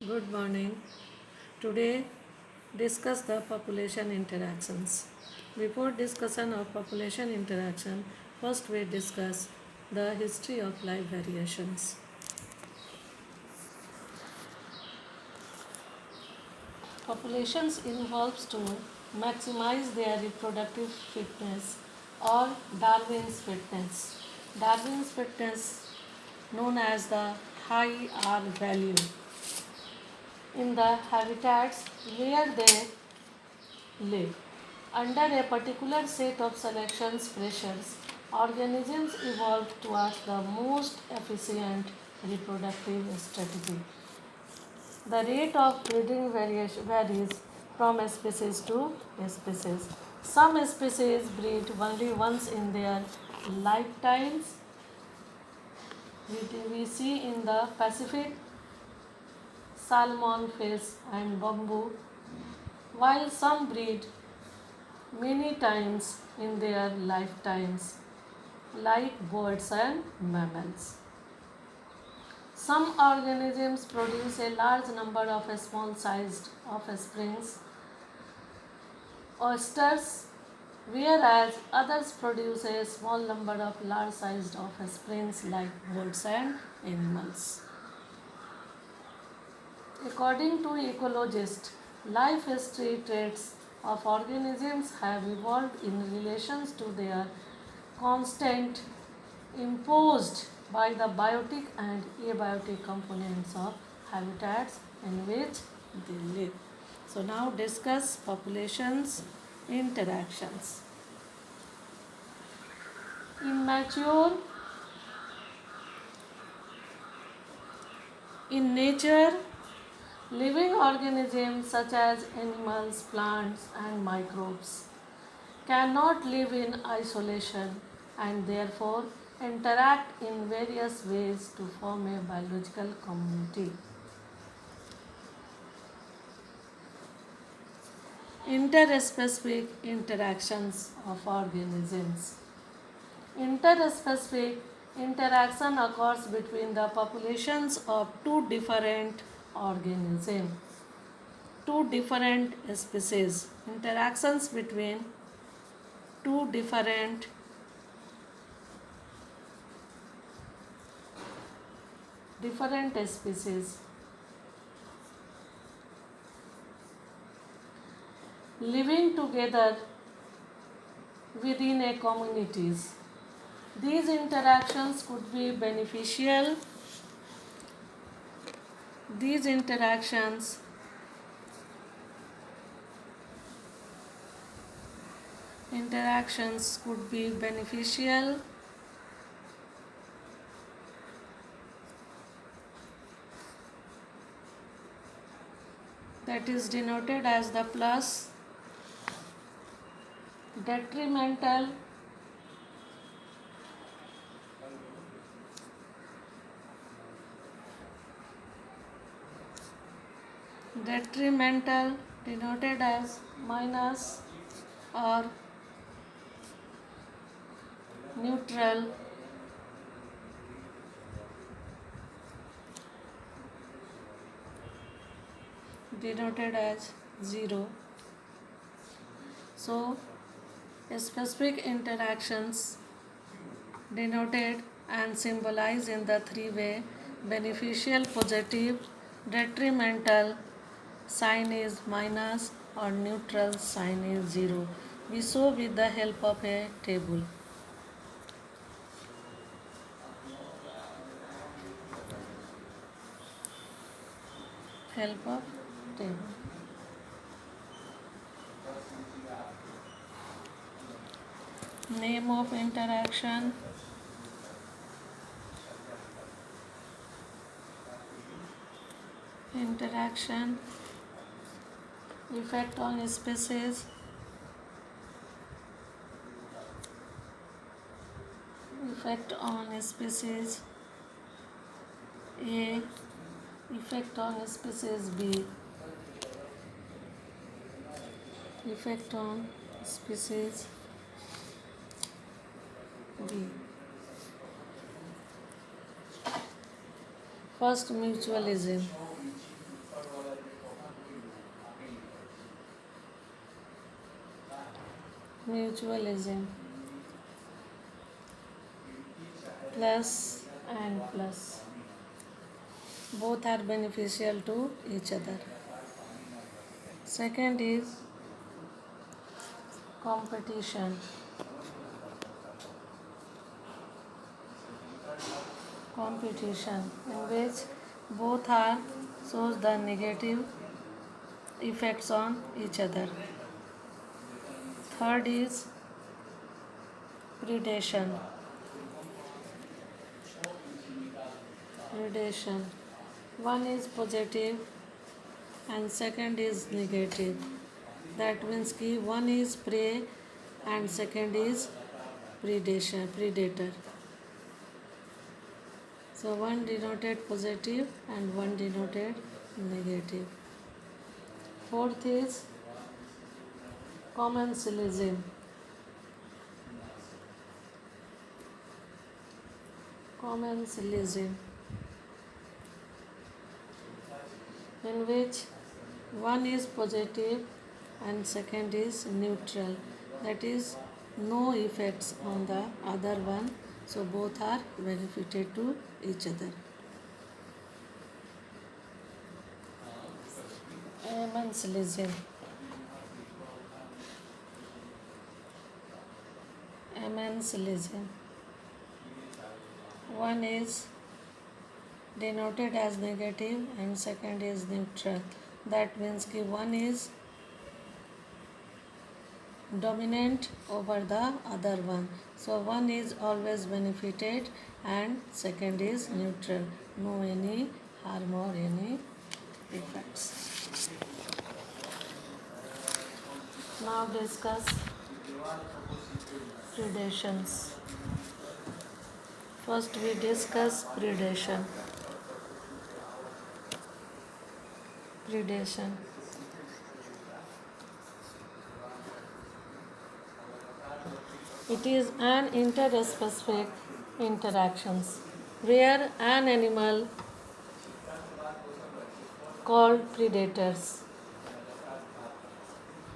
Good morning. Today discuss the population interactions. Before discussion of population interaction, first we discuss the history of life variations. Populations evolves to maximize their reproductive fitness or Darwin's fitness. Darwin's fitness known as the high R value in the habitats where they live. Under a particular set of selections pressures, organisms evolve towards the most efficient reproductive strategy. The rate of breeding varies from a species to a species. Some species breed only once in their lifetimes. We see in the Pacific salmon, fish, and bamboo, while some breed many times in their lifetimes, like birds and mammals. Some organisms produce a large number of small sized offsprings, oysters, whereas others produce a small number of large sized offsprings like birds and animals. According to ecologists, life history traits of organisms have evolved in relations to their constant imposed by the biotic and abiotic components of habitats in which they live. So now discuss populations interactions. Immature in nature, living organisms such as animals, plants, and microbes cannot live in isolation and therefore interact in various ways to form a biological community. Interspecific interactions of organisms. Interspecific interaction occurs between the populations of two different organisms, two different species. Interactions between two different species living together within a communities. These interactions could be beneficial. These interactions could be beneficial that is denoted as the plus, detrimental denoted as minus, or neutral denoted as 0. So specific interactions denoted and symbolized in the three-way: beneficial positive, detrimental sign is minus, or neutral sign is 0. We show with the help of a table. Help of table. Name of interaction, effect on species, effect on species A, effect on species B, effect on species B. First, mutualism. mutualism, plus and plus, both are beneficial to each other. Second is competition. Competition in which both are shows the negative effects on each other. Third is predation. Predation. One is positive and second is negative. That means कि one is prey and second is predator. So one denoted positive and one denoted negative. Fourth is commensalism. Commensalism, in which one is positive and second is neutral. That is no effects on the other one. So both are benefited to each other. Commensalism. Commensalism. One is denoted as negative and second is neutral. That means कि one is dominant over the other one. So one is always benefited and second is neutral. No any harm or any effects. Now discuss predations. First we discuss predation. Predation. It is an interspecific interactions where an animal called predators.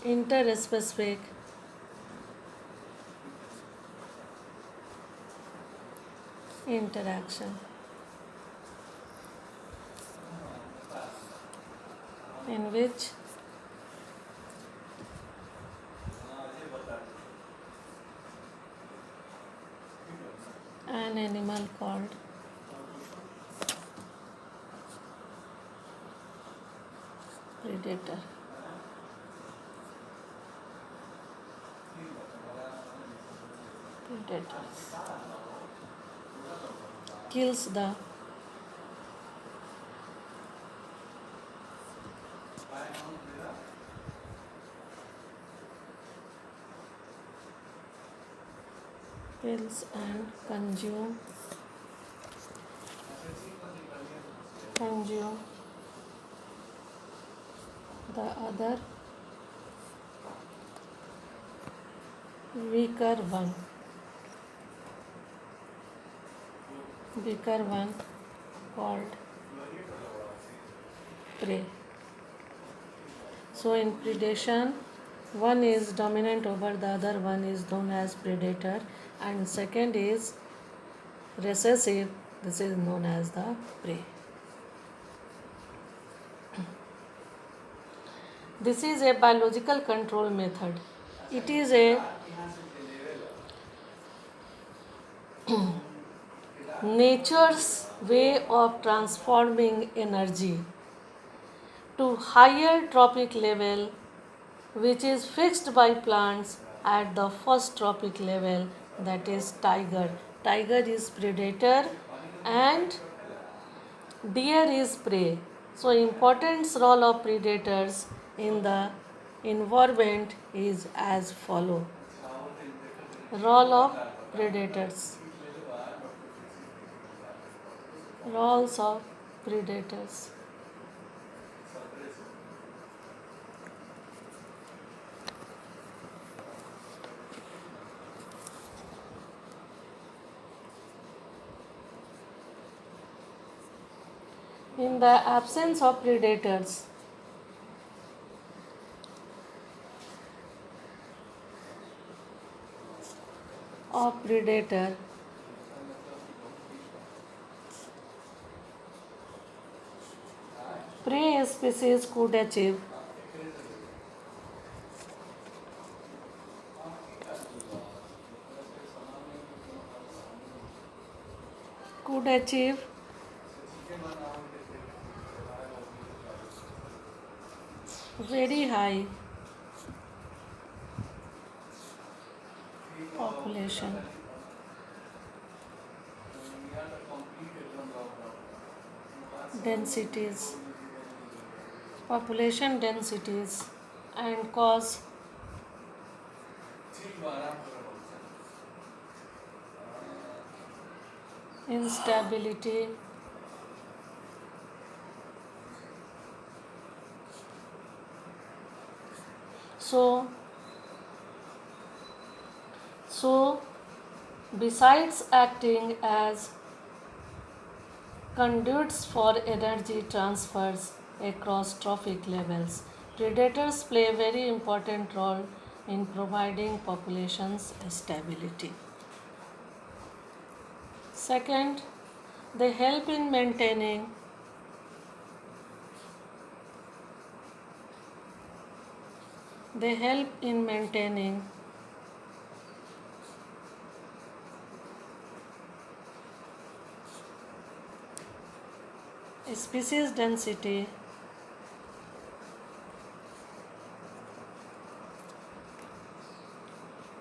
Interspecific interaction in which an animal called predator kills the pills and consume the other weaker one called prey. So in predation, one is dominant over the other one is known as predator and second is recessive, this is known as the prey. This is a biological control method. It is a nature's way of transforming energy to higher trophic level, which is fixed by plants at the first trophic level, that is tiger. Tiger is predator and deer is prey. So important role of predators in the environment is as follow. Role of predators. Roles of predators. In the absence of predators, of predator prey species could achieve very high population densities and cause instability so so besides acting as conduits for energy transfers across trophic levels, predators play a very important role in providing populations stability. Second, they help in maintaining species density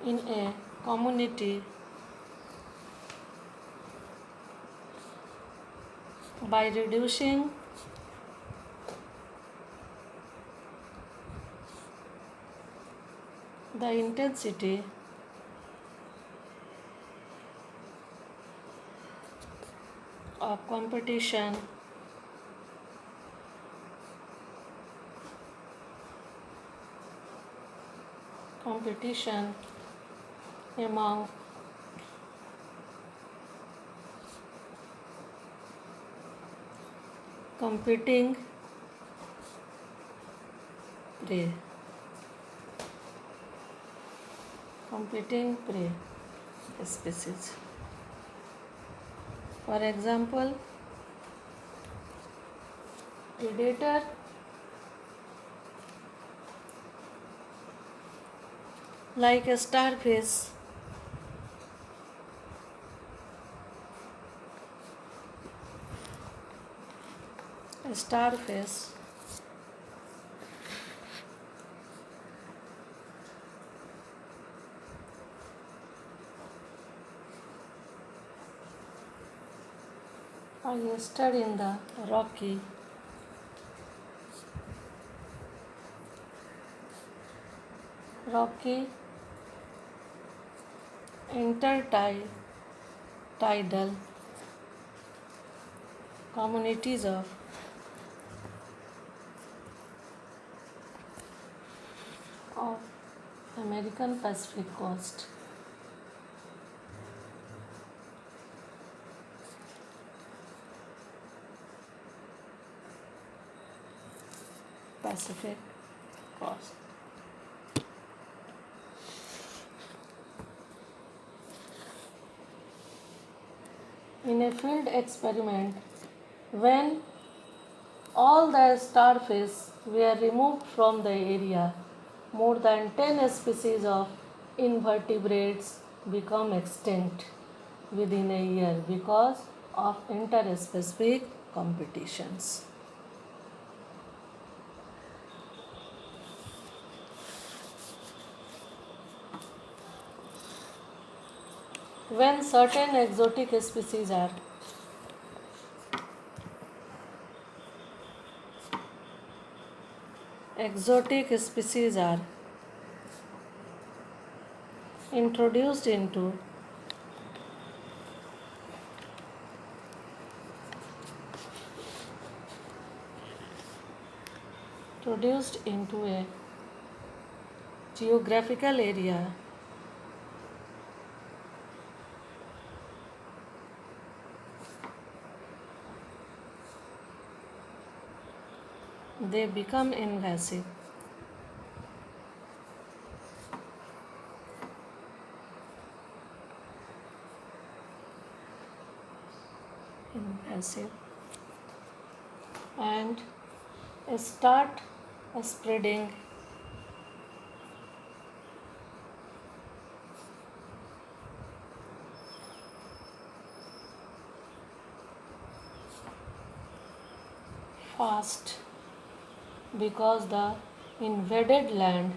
in a community by reducing the intensity of competition among competing prey species. For example, predator like a starfish are nested in the rocky intertidal communities of American Pacific coast. Pacific coast. In a field experiment, when all the starfish were removed from the area, more than 10 species of invertebrates become extinct within a year because of interspecific competitions. When certain exotic species are introduced into a geographical area, they become invasive. acid, and start spreading fast because the invaded land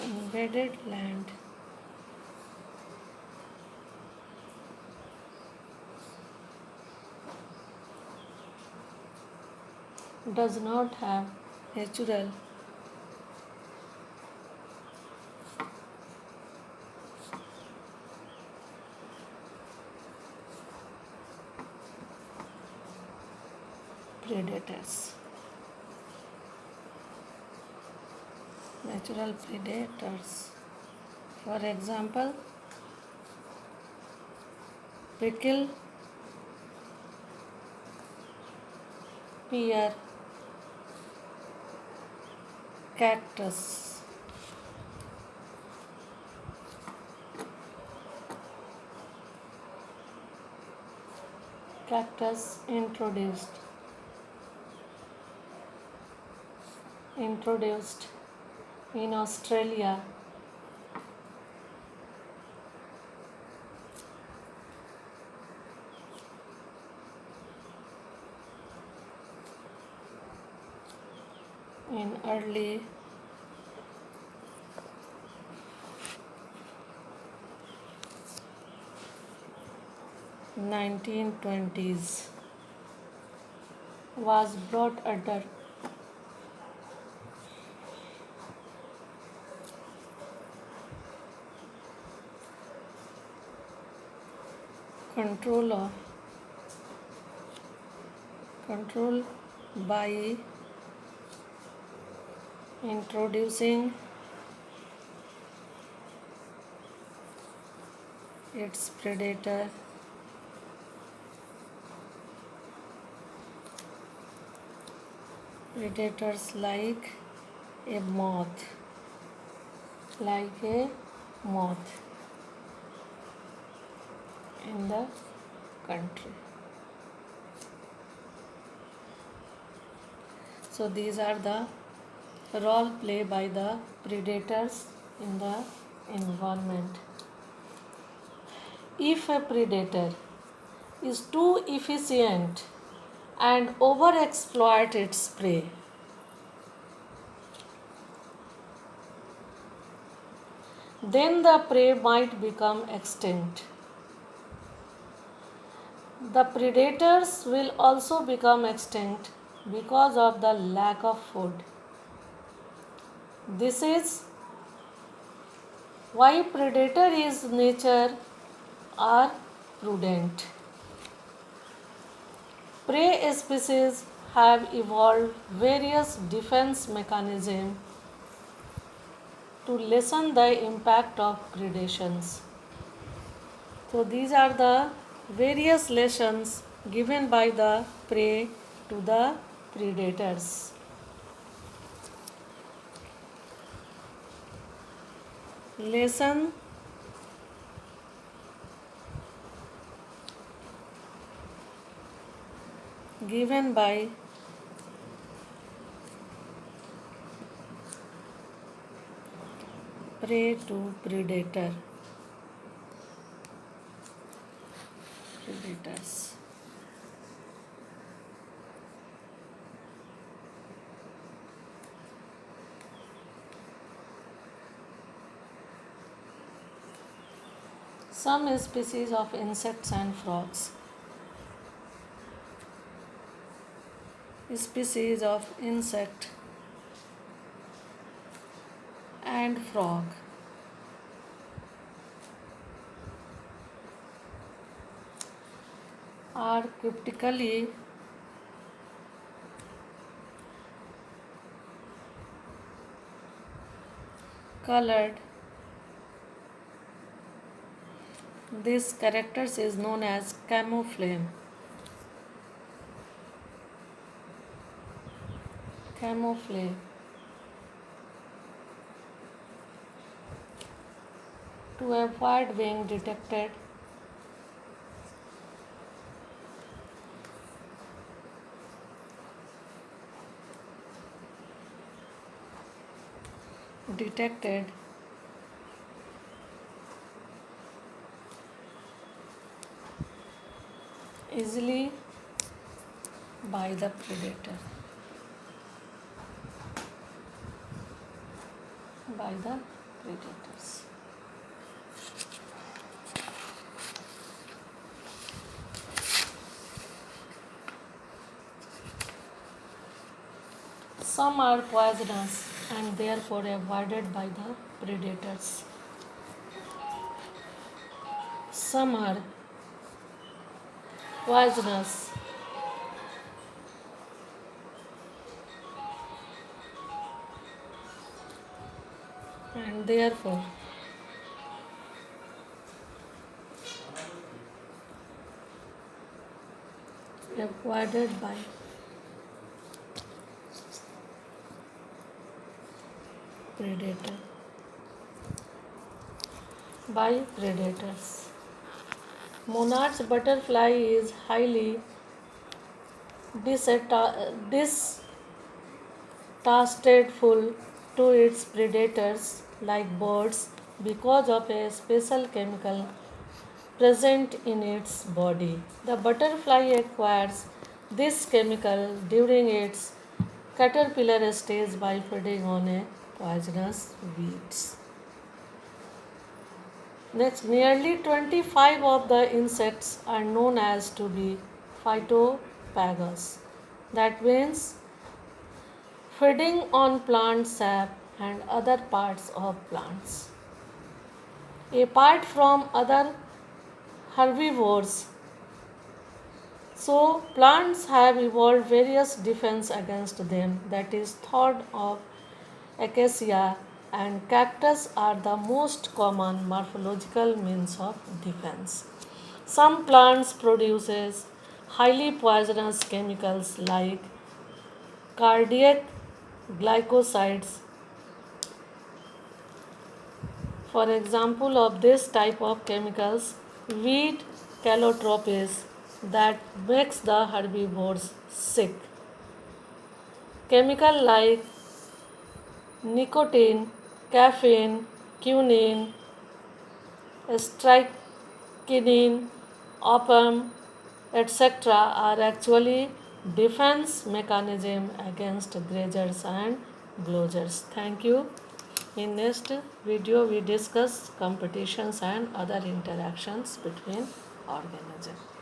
invaded land does not have natural predators. Natural predators. For example, prickle, pear, cactus. Cactus introduced in Australia in early 1920s was brought under control of control by introducing its predators a moth like a moth in the country. So these are the role play by the predators in the environment. If a predator is too efficient and overexploit its prey, then the prey might become extinct. The predators will also become extinct because of the lack of food. This is why predator is nature are prudent. Prey species have evolved various defense mechanisms to lessen the impact of predations. So these are the various lessons given by the prey to the predators. Lesson given by prey to predators. Some species of insects and frogs. Species of insect and frog are cryptically colored. This character is known as camouflage. camouflage to avoid being detected. Detected easily by the predator. By the predators. Some are poisonous and therefore avoided by the predators. Some are poisonous and therefore avoided predator by predators. Monarch's butterfly is highly distasteful to its predators like birds because of a special chemical present in its body. The butterfly acquires this chemical during its caterpillar stage by feeding on a poisonous weeds. Next, nearly 25 of the insects are known as to be phytophagous. That means feeding on plant sap and other parts of plants. Apart from other herbivores, so plants have evolved various defense against them. That is, thorn of acacia and cactus are the most common morphological means of defense. Some plants produces highly poisonous chemicals like cardiac glycosides. For example of this type of chemicals, wheat calotropis that makes the herbivores sick. Chemical like nicotine, caffeine, quinine, strychnine, opium, etc. are actually defense mechanism against grazers and blowers. Thank you. In next video we discuss competitions and other interactions between organisms.